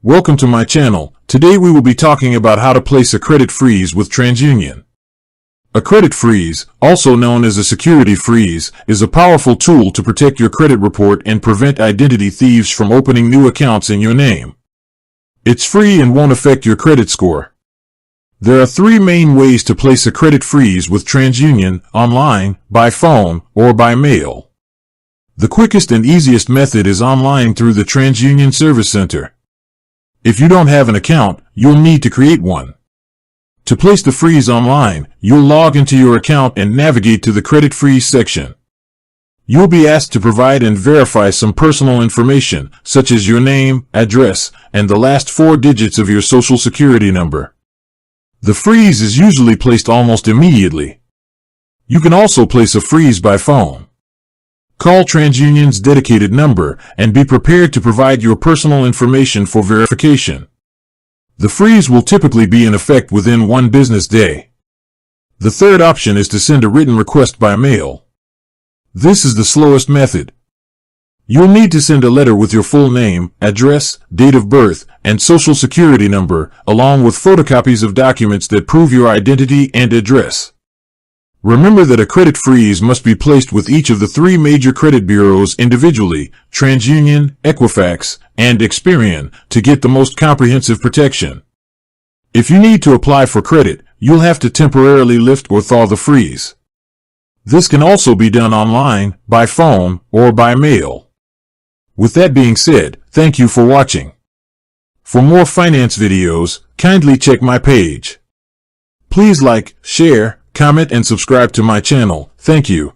Welcome to my channel. Today we will be talking about how to place a credit freeze with TransUnion. A credit freeze, also known as a security freeze, is a powerful tool to protect your credit report and prevent identity thieves from opening new accounts in your name. It's free and won't affect your credit score. There are three main ways to place a credit freeze with TransUnion: online, by phone, or by mail. The quickest and easiest method is online through the TransUnion Service Center. If you don't have an account, you'll need to create one. To place the freeze online, you'll log into your account and navigate to the credit freeze section. You'll be asked to provide and verify some personal information, such as your name, address, and the last 4 digits of your social security number. The freeze is usually placed almost immediately. You can also place a freeze by phone. Call TransUnion's dedicated number and be prepared to provide your personal information for verification. The freeze will typically be in effect within 1 business day. The third option is to send a written request by mail. This is the slowest method. You'll need to send a letter with your full name, address, date of birth, and social security number, along with photocopies of documents that prove your identity and address. Remember that a credit freeze must be placed with each of the 3 major credit bureaus individually: TransUnion, Equifax, and Experian, to get the most comprehensive protection. If you need to apply for credit, you'll have to temporarily lift or thaw the freeze. This can also be done online, by phone, or by mail. With that being said, thank you for watching. For more finance videos, kindly check my page. Please like, share, comment and subscribe to my channel. Thank you.